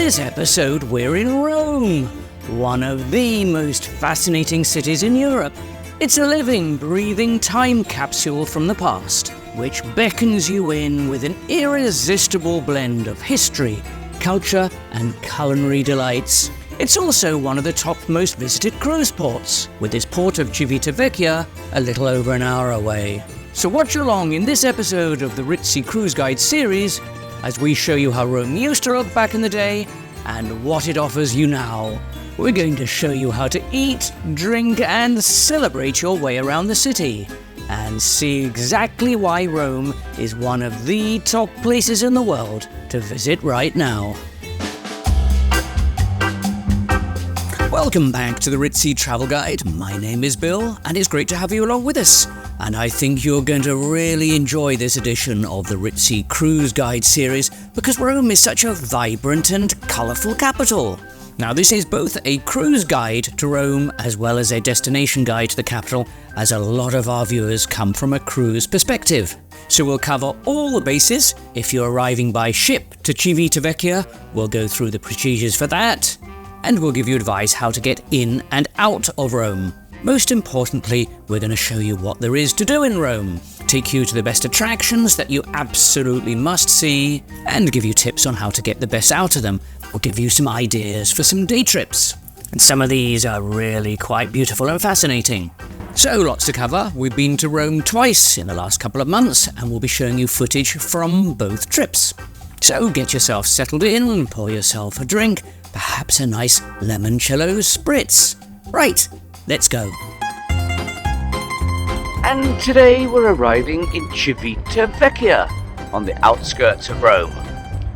this episode, we're in Rome, one of the most fascinating cities in Europe. It's a living, breathing time capsule from the past, which beckons you in with an irresistible blend of history, culture, and culinary delights. It's also one of the top most visited cruise ports, with its port of Civitavecchia a little over an hour away. So watch along in this episode of the Ritzy Cruise Guide series as we show you how Rome used to look back in the day and what it offers you now. We're going to show you how to eat, drink, and celebrate your way around the city, and see exactly why Rome is one of the top places in the world to visit right now. Welcome back to the Ritzy Travel Guide. My name is Bill, and it's great to have you along with us. And I think you're going to really enjoy this edition of the Ritzy Cruise Guide series because Rome is such a vibrant and colourful capital. Now, this is both a cruise guide to Rome as well as a destination guide to the capital, as a lot of our viewers come from a cruise perspective. So we'll cover all the bases. If you're arriving by ship to Civitavecchia, we'll go through the procedures for that, and we'll give you advice how to get in and out of Rome. Most importantly, we're going to show you what there is to do in Rome, take you to the best attractions that you absolutely must see, and give you tips on how to get the best out of them. We'll give you some ideas for some day trips. And some of these are really quite beautiful and fascinating. So lots to cover. We've been to Rome twice in the last couple of months, and we'll be showing you footage from both trips. So get yourself settled in, pour yourself a drink, perhaps a nice limoncello spritz. Right, let's go. And today we're arriving in Civitavecchia, on the outskirts of Rome.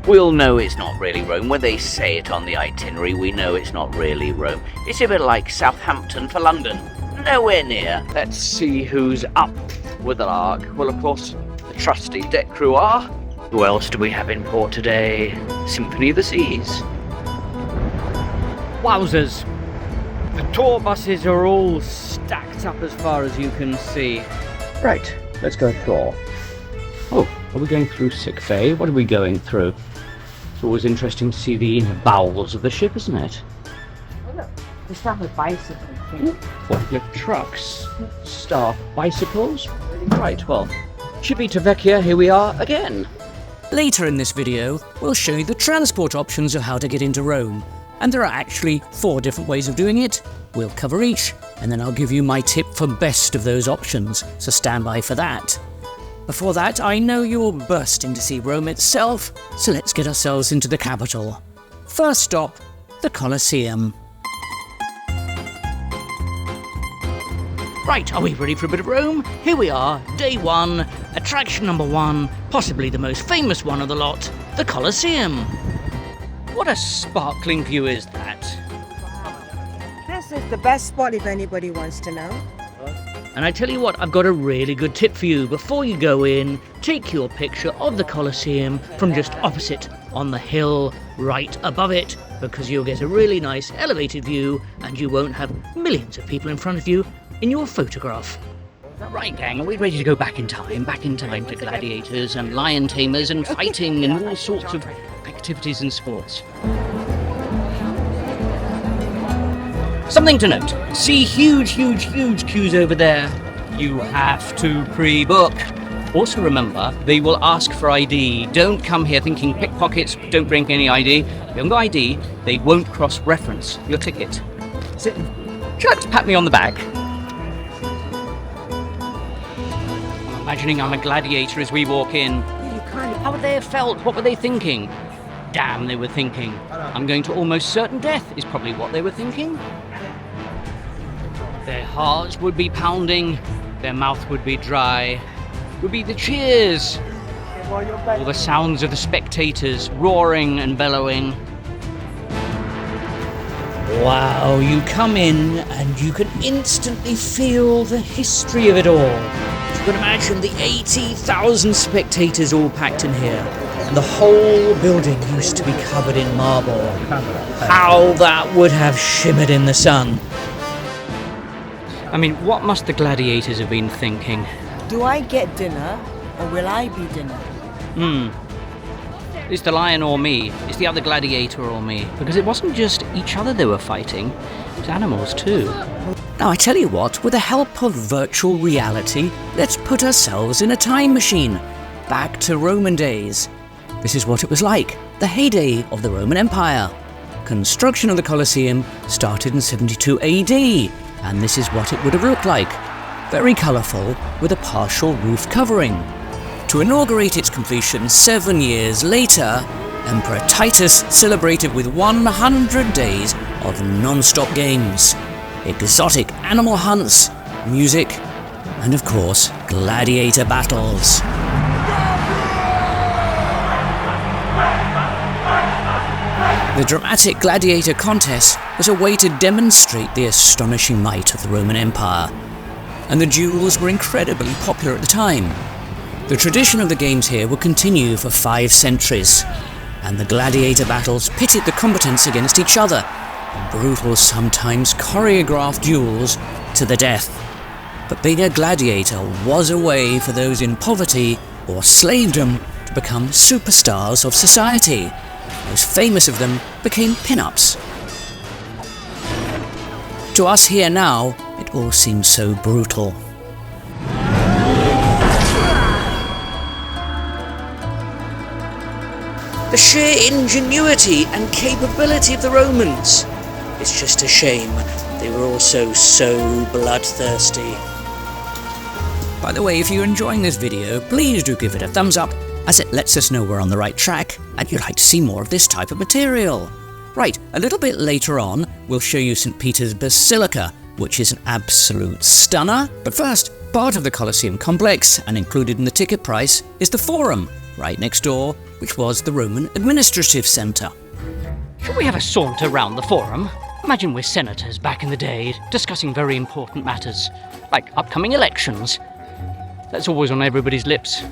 We'll know it's not really Rome. When they say it on the itinerary, we know it's not really Rome. It's a bit like Southampton for London. Nowhere near. Let's see who's up with the lark. Well, of course, the trusty deck crew are. Who else do we have in port today? Symphony of the Seas. Wowzers! The tour buses are all stacked up as far as you can see. Right, let's go ashore. Oh, are we going through sick bay? What are we going through? It's always interesting to see the inner bowels of the ship, isn't it? Oh, look, they start with bicycles. Forklift trucks, staff bicycles. Right, well, Civitavecchia, here we are again. Later in this video, we'll show you the transport options of how to get into Rome. And there are actually 4 different ways of doing it. We'll cover each, and then I'll give you my tip for best of those options, so stand by for that. Before that, I know you're bursting to see Rome itself, so let's get ourselves into the capital. First stop, the Colosseum. Right, are we ready for a bit of Rome? Here we are, day 1, attraction number 1, possibly the most famous one of the lot, the Colosseum. What a sparkling view is that? This is the best spot if anybody wants to know. And I tell you what, I've got a really good tip for you. Before you go in, take your picture of the Colosseum from just opposite on the hill right above it, because you'll get a really nice elevated view and you won't have millions of people in front of you in your photograph. Right, gang, are we ready to go back in time to gladiators and lion tamers and fighting and all sorts of activities and sports? Something to note, see huge queues over there. You have to pre-book. Also remember, they will ask for ID. Don't come here thinking pickpockets, don't bring any ID. If you haven't got ID, they won't cross-reference your ticket. Sit. Would you like to pat me on the back? I'm imagining I'm a gladiator as we walk in. How would they have felt? What were they thinking? Damn, they were thinking, I'm going to almost certain death, is probably what they were thinking. Their hearts would be pounding, their mouth would be dry, would be the cheers, all the sounds of the spectators roaring and bellowing. Wow, you come in and you can instantly feel the history of it all. You can imagine the 80,000 spectators all packed in here. And the whole building used to be covered in marble. How that would have shimmered in the sun. I mean, what must the gladiators have been thinking? Do I get dinner or will I be dinner? It's the lion or me. It's the other gladiator or me. Because it wasn't just each other they were fighting, it was animals too. Now I tell you what, with the help of virtual reality, let's put ourselves in a time machine, back to Roman days. This is what it was like, the heyday of the Roman Empire. Construction of the Colosseum started in 72 AD, and this is what it would have looked like. Very colourful, with a partial roof covering. To inaugurate its completion 7 years later, Emperor Titus celebrated with 100 days of non-stop games, exotic animal hunts, music, and of course, gladiator battles. The dramatic gladiator contest was a way to demonstrate the astonishing might of the Roman Empire, and the duels were incredibly popular at the time. The tradition of the games here would continue for 5 centuries, and the gladiator battles pitted the combatants against each other in brutal, sometimes choreographed duels to the death. But being a gladiator was a way for those in poverty or slavedom to become superstars of society. Most famous of them became pin-ups. To us here now, it all seems so brutal. The sheer ingenuity and capability of the Romans. It's just a shame they were also so bloodthirsty. By the way, if you're enjoying this video, please do give it a thumbs up, as it lets us know we're on the right track and you'd like to see more of this type of material. Right, a little bit later on, we'll show you St. Peter's Basilica, which is an absolute stunner. But first, part of the Colosseum complex, and included in the ticket price, is the Forum, right next door, which was the Roman administrative centre. Shall we have a saunter round the Forum? Imagine we're senators back in the day, discussing very important matters, like upcoming elections. That's always on everybody's lips.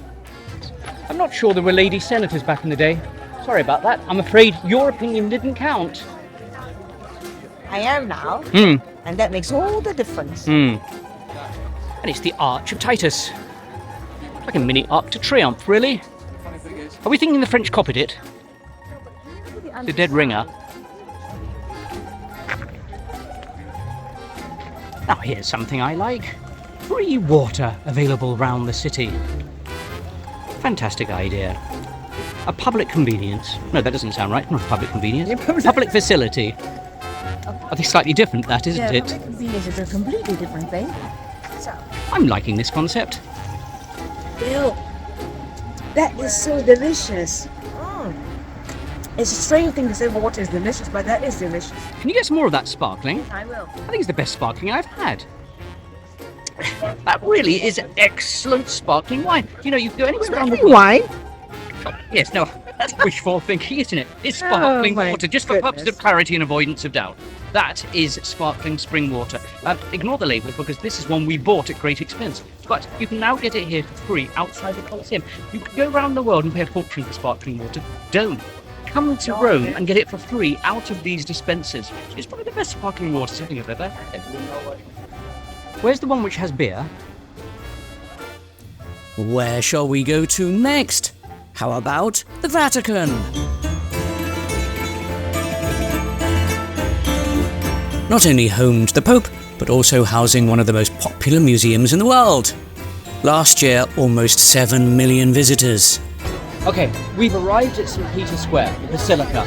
I'm not sure there were lady senators back in the day. Sorry about that. I'm afraid your opinion didn't count. I am now, and that makes all the difference. And it's the Arch of Titus. Like a mini Arc de Triomphe, really. Are we thinking the French copied it? The dead ringer. Now here's something I like. Free water available round the city. Fantastic idea. A public convenience. No, that doesn't sound right. Not a public convenience. Public facility. I think slightly different, that, isn't it? Public convenience is a completely different thing. So, I'm liking this concept. Bill, that is so delicious. It's a strange thing to say water is delicious, but that is delicious. Can you get some more of that sparkling? I will. I think it's the best sparkling I've had. That really is excellent sparkling wine. You know, you go anywhere around the Wine? Oh, yes, no, that's wishful thinking, isn't it? It's sparkling my water, just for purposes of clarity and avoidance of doubt. That is sparkling spring water. Ignore the label, because this is one we bought at great expense. But you can now get it here for free outside the Colosseum. You can go around the world and pay a fortune for sparkling water. Don't. Come to Rome and get it for free out of these dispensers. It's probably the best sparkling water setting I've ever had. Where's the one which has beer? Where shall we go to next? How about the Vatican? Not only home to the Pope, but also housing one of the most popular museums in the world. Last year, almost 7 million visitors. Okay, we've arrived at St. Peter's Square, the Basilica.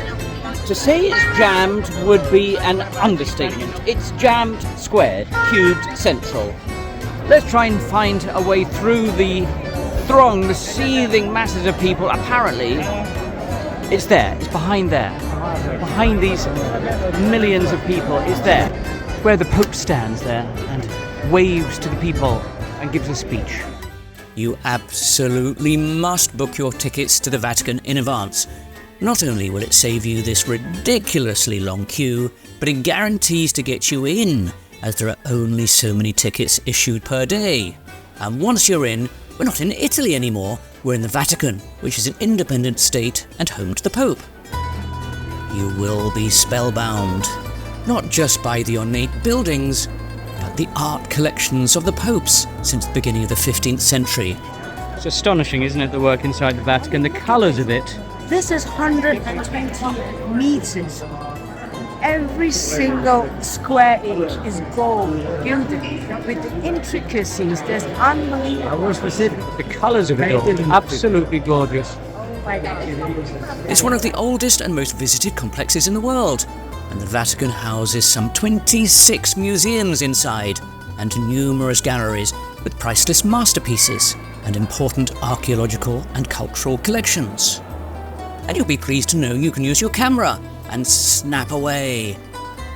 To say it's jammed would be an understatement. It's jammed, squared, cubed, central. Let's try and find a way through the throng, the seething masses of people. Apparently, it's there. It's behind there. Behind these millions of people, it's there. Where the Pope stands there and waves to the people and gives a speech. You absolutely must book your tickets to the Vatican in advance. Not only will it save you this ridiculously long queue, but it guarantees to get you in, as there are only so many tickets issued per day. And once you're in, we're not in Italy anymore, we're in the Vatican, which is an independent state and home to the Pope. You will be spellbound, not just by the ornate buildings, but the art collections of the popes since the beginning of the 15th century. It's astonishing, isn't it, the work inside the Vatican, the colours of it. This is 120 meters. Every single square inch is gold gilded with the intricacies. There's unbelievable. I was specific. The colours of it all, absolutely gorgeous. Oh my God. It's one of the oldest and most visited complexes in the world, and the Vatican houses some 26 museums inside and numerous galleries with priceless masterpieces and important archaeological and cultural collections. And you'll be pleased to know you can use your camera and snap away.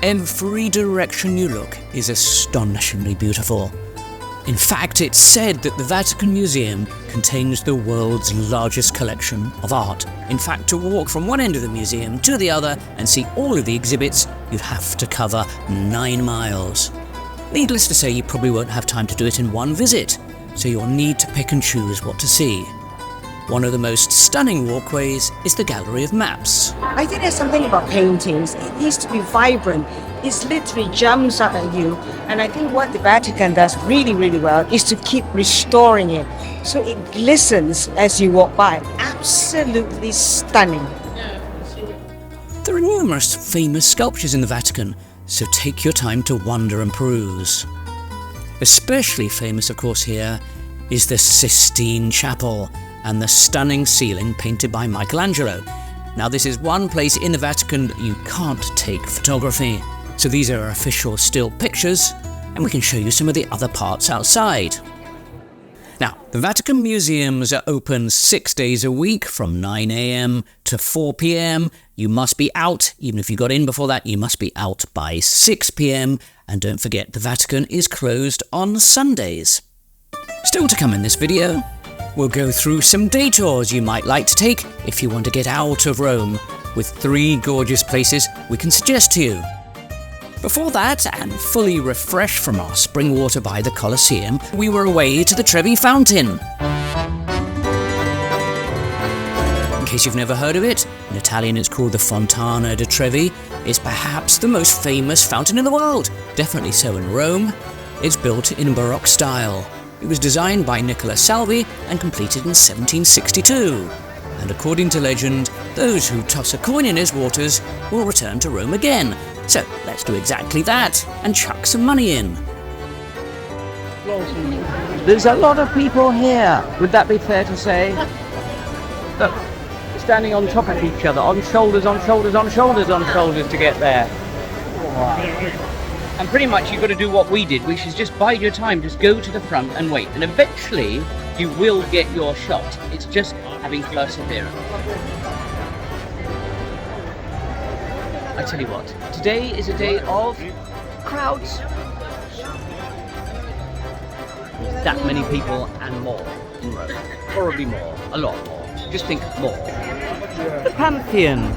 Every direction you look is astonishingly beautiful. In fact, it's said that the Vatican Museum contains the world's largest collection of art. In fact, to walk from one end of the museum to the other and see all of the exhibits, you'd have to cover 9 miles. Needless to say, you probably won't have time to do it in one visit, so you'll need to pick and choose what to see. One of the most stunning walkways is the Gallery of Maps. I think there's something about paintings. It needs to be vibrant. It literally jumps out at you. And I think what the Vatican does really, really well is to keep restoring it. So it glistens as you walk by. Absolutely stunning. There are numerous famous sculptures in the Vatican, so take your time to wander and peruse. Especially famous, of course, here is the Sistine Chapel and the stunning ceiling painted by Michelangelo. Now, this is one place in the Vatican that you can't take photography, so these are official still pictures, and we can show you some of the other parts outside. Now, the Vatican museums are open 6 days a week from 9 a.m. to 4 p.m. You must be out, even if you got in before that, you must be out by 6 p.m. And don't forget, the Vatican is closed on Sundays. Still to come in this video, we'll go through some day tours you might like to take if you want to get out of Rome, with 3 gorgeous places we can suggest to you. Before that, and fully refreshed from our spring water by the Colosseum, we were away to the Trevi Fountain. In case you've never heard of it, in Italian it's called the Fontana di Trevi. It's perhaps the most famous fountain in the world, definitely so in Rome. It's built in Baroque style. It was designed by Nicola Salvi and completed in 1762. And according to legend, those who toss a coin in his waters will return to Rome again. So let's do exactly that and chuck some money in. There's a lot of people here. Would that be fair to say? Look, standing on top of each other, on shoulders, on shoulders, on shoulders, on shoulders to get there. And pretty much you've got to do what we did, which is just bide your time, just go to the front and wait. And eventually you will get your shot. It's just having perseverance. I tell you what, today is a day of crowds. That many people and more in Rome. Probably more, a lot more. Just think more. The Pantheon.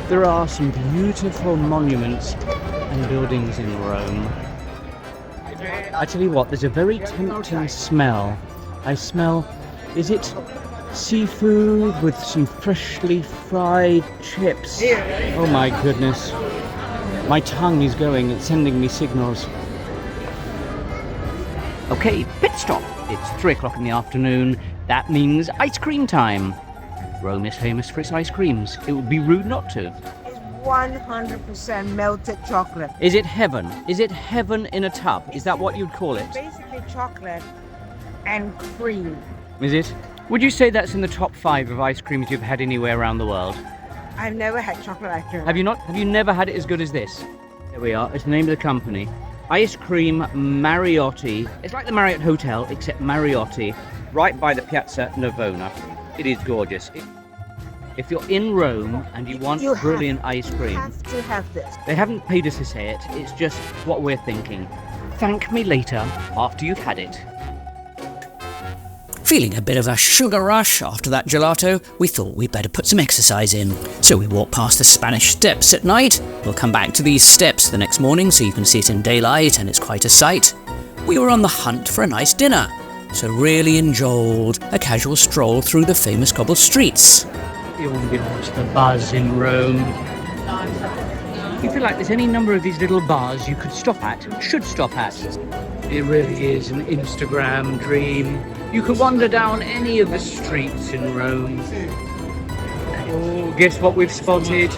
There are some beautiful monuments and buildings in Rome. I tell you what, there's a very tempting smell. I smell, is it seafood with some freshly fried chips? Oh my goodness. My tongue is going, it's sending me signals. Okay, pit stop. It's 3 o'clock in the afternoon. That means ice cream time. Rome is famous for its ice creams. It would be rude not to. It's 100% melted chocolate. Is it heaven? Is it heaven in a tub? Is that what you'd call it? Basically chocolate and cream. Is it? Would you say that's in the top 5 of ice creams you've had anywhere around the world? I've never had chocolate ice cream. Have you not? Have you never had it as good as this? There we are. It's the name of the company. Ice Cream Mariotti. It's like the Marriott Hotel, except Mariotti, right by the Piazza Navona. It is gorgeous. If you're in Rome and you want brilliant ice cream, You have to have this. they haven't paid us to say it. It's just what we're thinking. Thank me later after you've had it. Feeling a bit of a sugar rush after that gelato, we thought we'd better put some exercise in. So we walked past the Spanish Steps at night. We'll come back to these steps the next morning so you can see it in daylight, and it's quite a sight. We were on the hunt for a nice dinner, so really enjoyed a casual stroll through the famous cobbled streets. The ambience, the buzz in Rome. You feel like there's any number of these little bars you could stop at, should stop at. It really is an Instagram dream. You could wander down any of the streets in Rome. Oh, guess what we've spotted?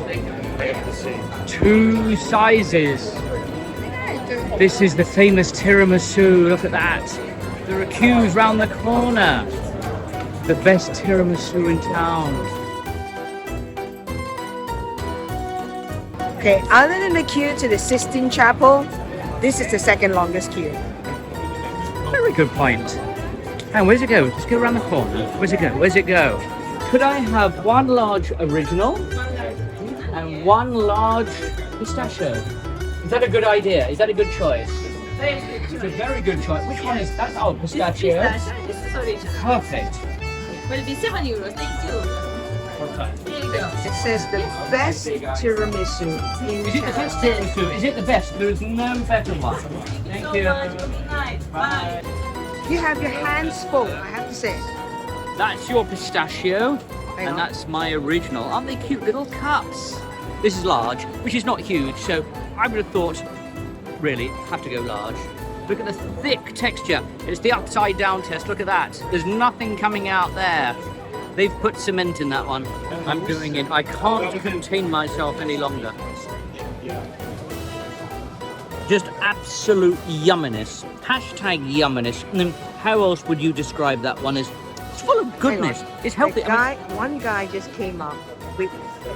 2 sizes. This is the famous tiramisu. Look at that. There are queues round the corner. The best tiramisu in town. Okay, other than the queue to the Sistine Chapel, this is the second longest queue. Very good point. And where's it go? Let's go around the corner. Where's it go? Where's it go? Could I have 1 large original and 1 large pistachio? Is that a good idea? Is that a good choice? It's a very good choice. Which one is that? Oh, pistachio. This is original. Perfect. Will be €7. Thank you. Here you go. It says the best tiramisu in Is it the town. best tiramisu? Is it the best? There is no better one. Thank So you. much. Good night. Bye. You have your hands full, I have to say. That's your pistachio, Hang on. and that's my original. Aren't they cute little cups? This is large, which is not huge, so I would have thought, really, have to go large. Look at the thick texture. It's the upside down test. Look at that. There's nothing coming out there. They've put cement in that one. I'm doing it. I can't contain myself any longer. Just absolute yumminess. Hashtag yumminess. And then how else would you describe that one? As it's full of goodness. It's healthy. One guy just came up with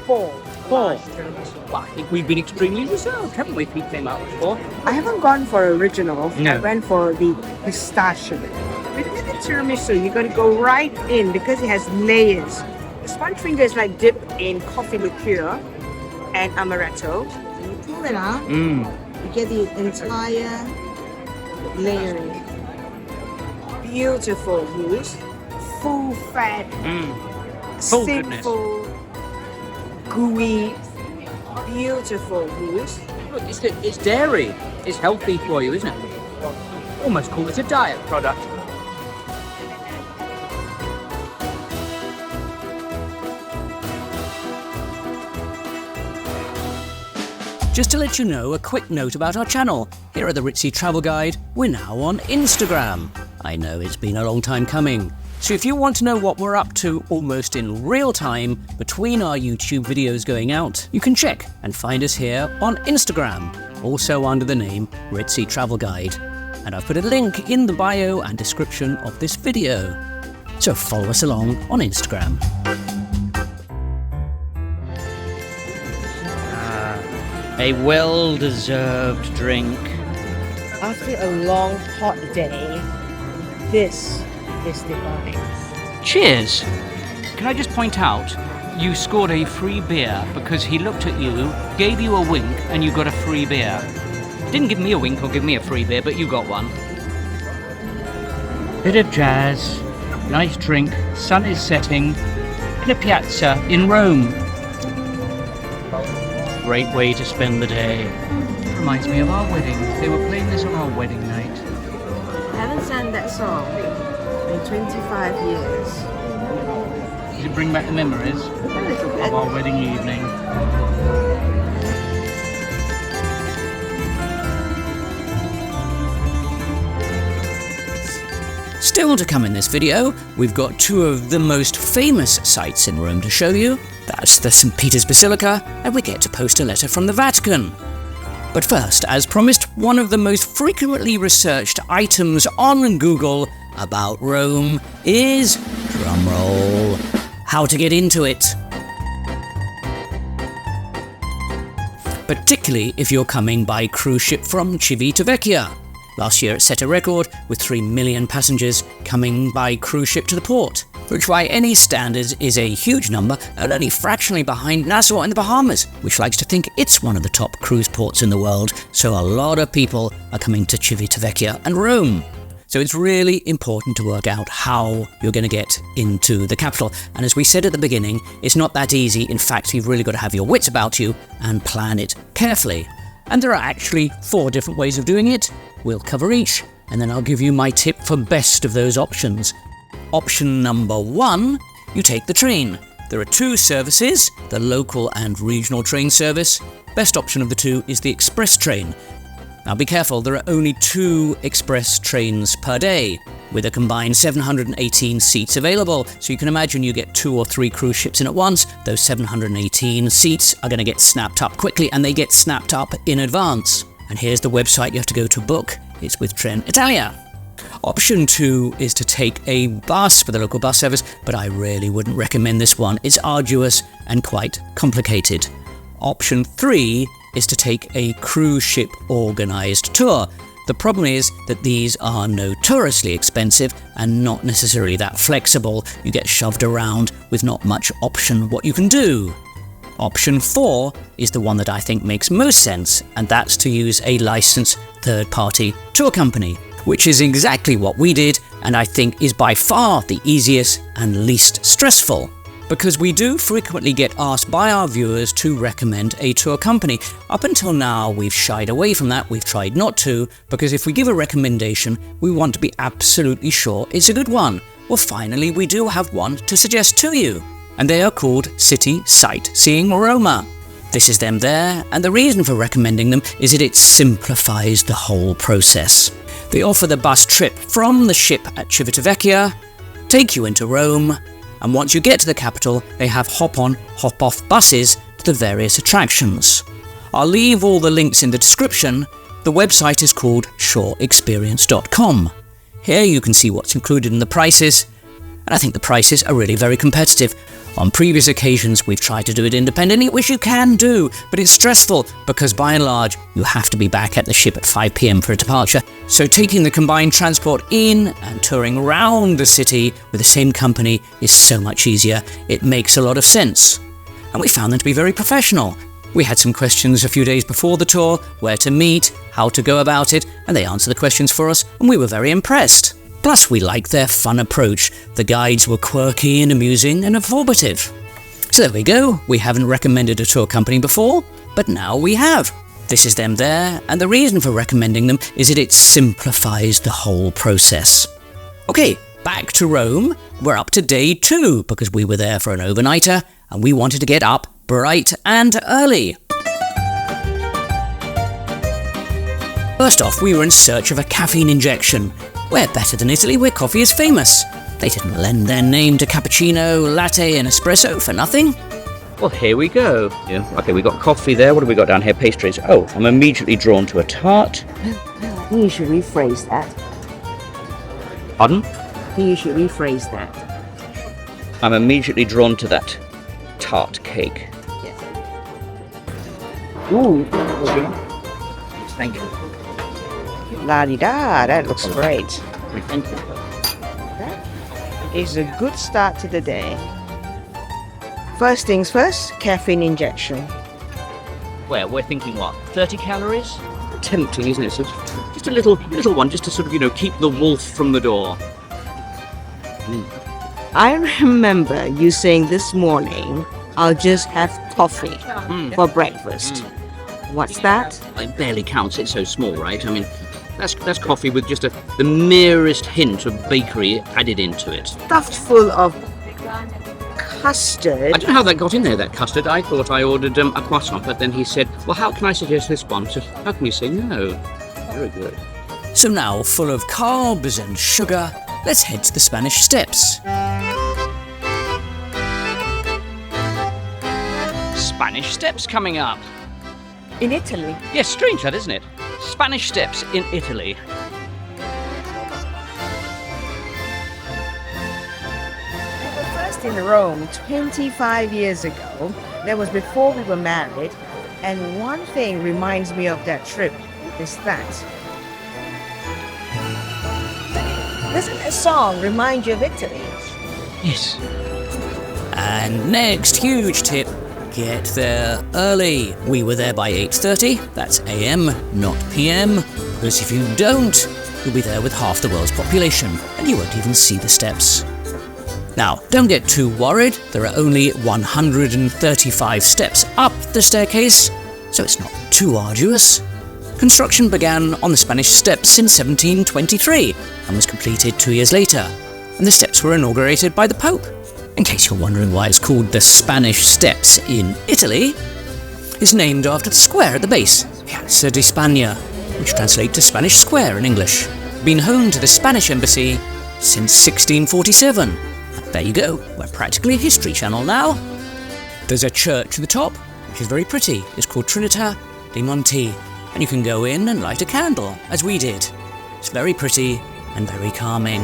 4 Four. large tiramisu. Well, I think we've been extremely reserved, haven't we? If he came out before. I haven't gone for original. No. I went for the pistachio. With the tiramisu, you got to go right in because it has layers. The sponge finger is like dipped in coffee liqueur and amaretto. And you pull it out, Mmm. you get the entire layering. Beautiful mousse, full fat, Mmm. Full goodness. simple, gooey, beautiful mousse. Look, it's dairy. It's healthy for you, isn't it? Almost call it a diet product. Just to let you know, a quick note about our channel. Here at the Ritzy Travel Guide, we're now on Instagram. I know it's been a long time coming. So if you want to know what we're up to almost in real time between our YouTube videos going out, you can check and find us here on Instagram, also under the name Ritzy Travel Guide. And I've put a link in the bio and description of this video. So follow us along on Instagram. A well-deserved drink. After a long hot day, this is divine. Cheers! Can I just point out, you scored a free beer because he looked at you, gave you a wink, and you got a free beer. Didn't give me a wink or give me a free beer, but you got one. Bit of jazz, nice drink, sun is setting, in a piazza in Rome. Great way to spend the day. Reminds me of our wedding. They were playing this on our wedding night. I haven't sang that song in 25 years. Does it bring back the memories A little bit. of our wedding evening? Still to come in this video, we've got 2 of the most famous sites in Rome to show you. That's the St. Peter's Basilica, and we get to post a letter from the Vatican. But first, as promised, one of the most frequently researched items on Google about Rome is, drumroll, how to get into it. Particularly if you're coming by cruise ship from Civitavecchia. Last year it set a record with 3 million passengers coming by cruise ship to the port, which by any standards is a huge number and only fractionally behind Nassau in the Bahamas, which likes to think it's one of the top cruise ports in the world, so a lot of people are coming to Civitavecchia and Rome. So it's really important to work out how you're going to get into the capital. And as we said at the beginning, it's not that easy. In fact, you've really got to have your wits about you and plan it carefully. And there are actually 4 different ways of doing it. We'll cover each, and then I'll give you my tip for best of those options. Option number 1, you take the train. There are 2 services, the local and regional train service. Best option of the two is the express train. Now be careful, there are only 2 express trains per day, with a combined 718 seats available, so you can imagine you get 2 or 3 cruise ships in at once. Those 718 seats are going to get snapped up quickly, and they get snapped up in advance. And here's the website you have to go to book. It's with Trenitalia. Option 2 is to take a bus for the local bus service, but I really wouldn't recommend this one. It's arduous and quite complicated. Option 3 is to take a cruise ship organised tour. The problem is that these are notoriously expensive and not necessarily that flexible. You get shoved around with not much option what you can do. Option 4 is the one that I think makes most sense, and that's to use a licensed third-party tour company, which is exactly what we did, and I think is by far the easiest and least stressful. Because we do frequently get asked by our viewers to recommend a tour company. Up until now, we've shied away from that. We've tried not to, because if we give a recommendation, we want to be absolutely sure it's a good one. Well, finally, we do have one to suggest to you, and they are called City Sightseeing Roma. This is them there, and the reason for recommending them is that it simplifies the whole process. They offer the bus trip from the ship at Civitavecchia, take you into Rome, and once you get to the capital, they have hop-on, hop-off buses to the various attractions. I'll leave all the links in the description. The website is called shoreexperience.com. Here you can see what's included in the prices, and I think the prices are really very competitive. On previous occasions, we've tried to do it independently, which you can do, but it's stressful because by and large, you have to be back at the ship at 5 p.m. for a departure. So taking the combined transport in and touring around the city with the same company is so much easier. It makes a lot of sense. And we found them to be very professional. We had some questions a few days before the tour, where to meet, how to go about it, and they answered the questions for us, and we were very impressed. Plus, we liked their fun approach. The guides were quirky and amusing and informative. So there we go. We haven't recommended a tour company before, but now we have. This is them there, and the reason for recommending them is that it simplifies the whole process. Okay, back to Rome. We're up to day 2 because we were there for an overnighter and we wanted to get up bright and early. First off, we were in search of a caffeine injection. We're better than Italy, where coffee is famous. They didn't lend their name to cappuccino, latte and espresso for nothing. Well, here we go. Yeah. Okay, we got coffee there. What have we got down here? Pastries. Oh, I'm immediately drawn to a tart. You should rephrase that. Pardon? You should rephrase that. I'm immediately drawn to that tart cake. Ooh, Thank you. la-di-da, that looks great. Thank you. That is a good start to the day. First things first, caffeine injection. Well, we're thinking what? 30 calories? Tempting, isn't it? So just a little one, just to sort of, keep the wolf from the door. I remember you saying this morning, I'll just have coffee for breakfast. What's that? It barely counts, it's so small, right? I mean, that's coffee with just the merest hint of bakery added into it. Stuffed full of custard. I don't know how that got in there, that custard. I thought I ordered a croissant, but then he said, well, how can I suggest this one? So how can you say no? Very good. So now, full of carbs and sugar, let's head to the Spanish Steps. Spanish Steps coming up. In Italy. Yes, strange that, isn't it? Spanish Steps in Italy. We were first in Rome 25 years ago. That was before we were married. And one thing reminds me of that trip is that. Doesn't a song remind you of Italy? Yes. And next huge tip, get there early. We were there by 8:30, that's AM, not PM, because if you don't, you'll be there with half the world's population, and you won't even see the steps. Now, don't get too worried, there are only 135 steps up the staircase, so it's not too arduous. Construction began on the Spanish Steps in 1723, and was completed 2 years later, and the steps were inaugurated by the Pope. In case you're wondering why it's called the Spanish Steps in Italy, is named after the square at the base, Piazza di Spagna, which translates to Spanish Square in English. Been home to the Spanish embassy since 1647. There you go, we're practically a history channel now. There's a church at the top, which is very pretty. It's called Trinita de Monti, and you can go in and light a candle, as we did. It's very pretty and very calming.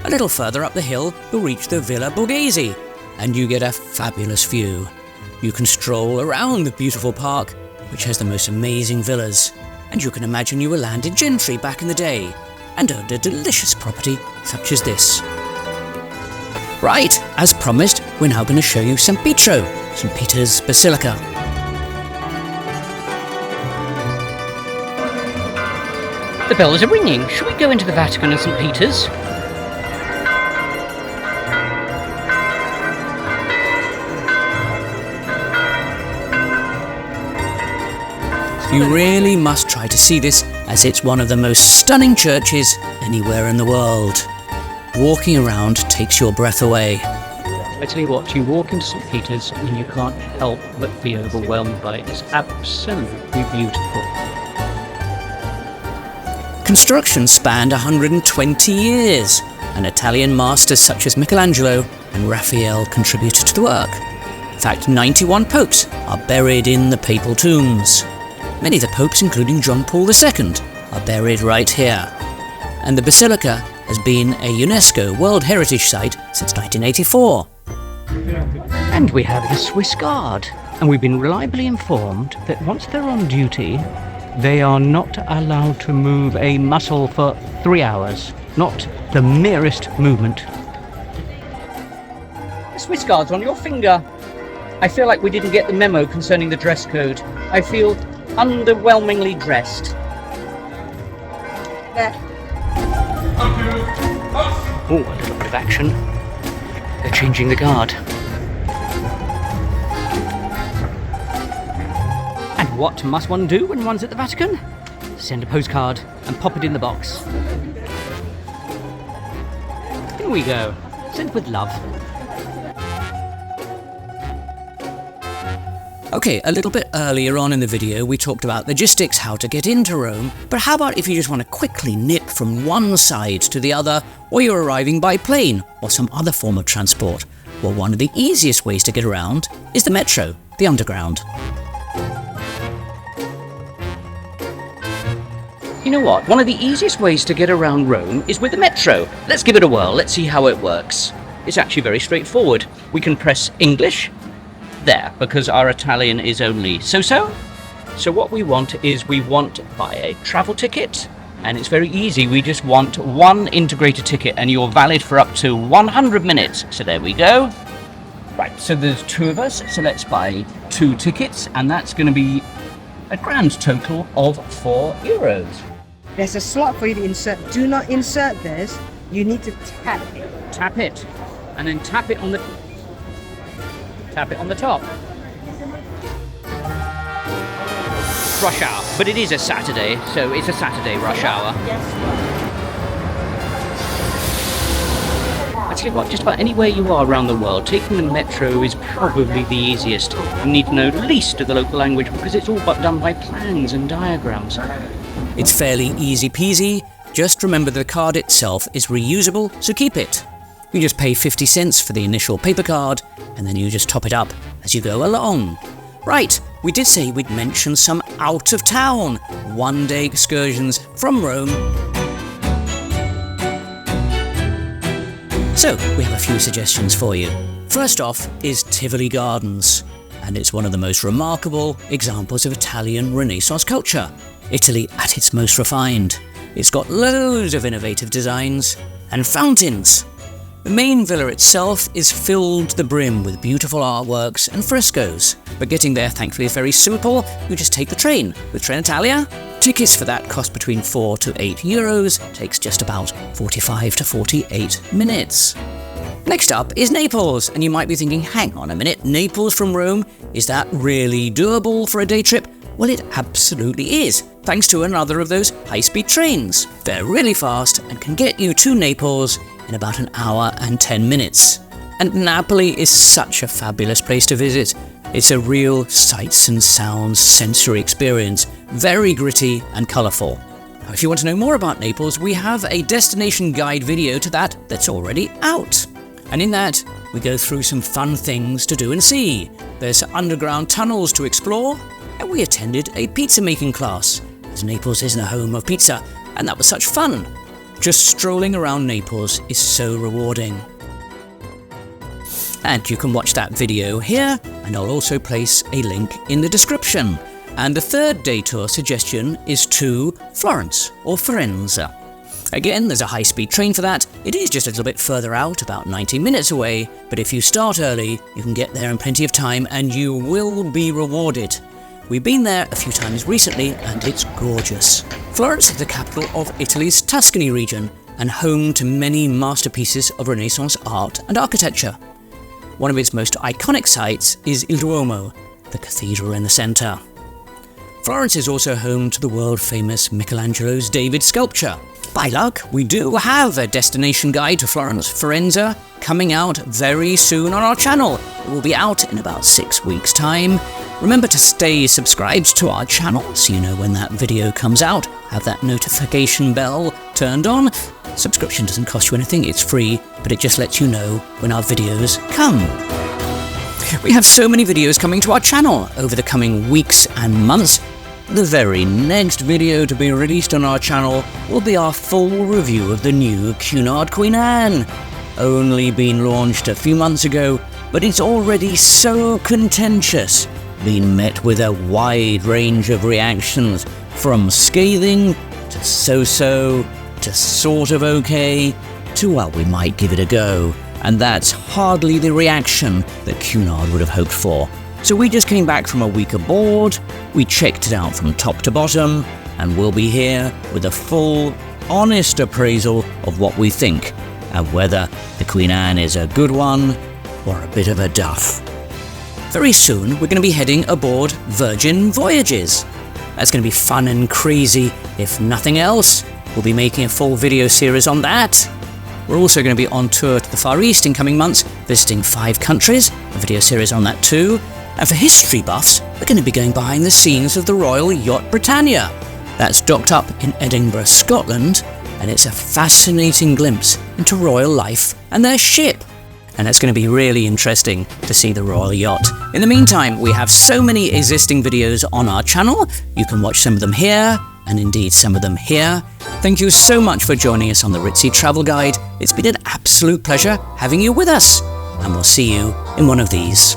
A little further up the hill, you'll reach the Villa Borghese, and you get a fabulous view. You can stroll around the beautiful park, which has the most amazing villas, and you can imagine you were landed gentry back in the day, and owned a delicious property such as this. Right, as promised, we're now going to show you St. Peter's Basilica. The bells are ringing. Should we go into the Vatican and St. Peter's? You really must try to see this, as it's one of the most stunning churches anywhere in the world. Walking around takes your breath away. I tell you what, you walk into St. Peter's and you can't help but be overwhelmed by it. It's absolutely beautiful. Construction spanned 120 years, and Italian masters such as Michelangelo and Raphael contributed to the work. In fact, 91 popes are buried in the papal tombs. Many of the popes, including John Paul II, are buried right here. And the Basilica has been a UNESCO World Heritage Site since 1984. And we have the Swiss Guard. And we've been reliably informed that once they're on duty, they are not allowed to move a muscle for 3 hours. Not the merest movement. The Swiss Guard's on your finger. I feel like we didn't get the memo concerning the dress code. I feel underwhelmingly dressed. Oh, a little bit of action. They're changing the guard. And what must one do when one's at the Vatican? Send a postcard and pop it in the box. Here we go. Sent with love. Okay, a little bit earlier on in the video we talked about logistics, how to get into Rome, but how about if you just want to quickly nip from one side to the other, or you're arriving by plane or some other form of transport? Well, one of the easiest ways to get around is the metro, the underground. You know what? One of the easiest ways to get around Rome is with the metro. Let's give it a whirl. Let's see how it works. It's actually very straightforward. We can press English there, because our Italian is only so-so. So what we want is we want to buy a travel ticket, and it's very easy. We just want one integrated ticket, and you're valid for up to 100 minutes. So there we go. Right, so there's two of us, so let's buy 2 tickets, and that's going to be a grand total of €4. There's a slot for you to insert. Do not insert this. You need to tap it. Tap it, and then tap it on the top. Rush hour, but it is a Saturday, so it's a Saturday rush hour. I tell you what, just about anywhere you are around the world, taking the metro is probably the easiest. You need to know the least of the local language because it's all but done by plans and diagrams. It's fairly easy peasy. Just remember the card itself is reusable, so keep it. You just pay 50 cents for the initial paper card, and then you just top it up as you go along. Right, we did say we'd mention some out-of-town, one-day excursions from Rome. So, we have a few suggestions for you. First off is Tivoli Gardens, and it's one of the most remarkable examples of Italian Renaissance culture. Italy at its most refined. It's got loads of innovative designs and fountains. The main villa itself is filled to the brim with beautiful artworks and frescoes, but getting there thankfully is very simple. You just take the train with Trenitalia. Tickets for that cost between €4 to €8, takes just about 45 to 48 minutes. Next up is Naples, and you might be thinking, hang on a minute, Naples from Rome, is that really doable for a day trip? Well, it absolutely is, thanks to another of those high-speed trains. They're really fast and can get you to Naples in about 1 hour and 10 minutes. And Napoli is such a fabulous place to visit. It's a real sights and sounds sensory experience, very gritty and colourful. Now, if you want to know more about Naples, we have a destination guide video to that's already out. And in that, we go through some fun things to do and see. There's underground tunnels to explore, and we attended a pizza making class, as Naples isn't a home of pizza, and that was such fun. Just strolling around Naples is so rewarding. And you can watch that video here, and I'll also place a link in the description. And the third day tour suggestion is to Florence or Firenze. Again, there's a high-speed train for that. It is just a little bit further out, about 90 minutes away, but if you start early, you can get there in plenty of time and you will be rewarded. We've been there a few times recently and it's gorgeous. Florence is the capital of Italy's Tuscany region and home to many masterpieces of Renaissance art and architecture. One of its most iconic sites is Il Duomo, the cathedral in the centre. Florence is also home to the world-famous Michelangelo's David sculpture. By luck, we do have a destination guide to Florence, Firenze, coming out very soon on our channel. It will be out in about 6 weeks' time. Remember to stay subscribed to our channel so you know when that video comes out. Have that notification bell turned on. Subscription doesn't cost you anything, it's free, but it just lets you know when our videos come. We have so many videos coming to our channel over the coming weeks and months. The very next video to be released on our channel will be our full review of the new Cunard Queen Anne. Only been launched a few months ago, but it's already so contentious. Been met with a wide range of reactions, from scathing to so-so to sort of okay to, well, we might give it a go. And that's hardly the reaction that Cunard would have hoped for. So we just came back from a week aboard, we checked it out from top to bottom, and we'll be here with a full, honest appraisal of what we think, and whether the Queen Anne is a good one or a bit of a duff. Very soon we're going to be heading aboard Virgin Voyages. That's going to be fun and crazy. If nothing else, we'll be making a full video series on that. We're also going to be on tour to the Far East in coming months, visiting 5 countries, a video series on that too. And for history buffs, we're going to be going behind the scenes of the Royal Yacht Britannia. That's docked up in Edinburgh, Scotland, and it's a fascinating glimpse into royal life and their ship. And it's going to be really interesting to see the royal yacht. In the meantime, we have so many existing videos on our channel. You can watch some of them here, and indeed some of them here. Thank you so much for joining us on the Ritzy Travel Guide. It's been an absolute pleasure having you with us, and we'll see you in one of these.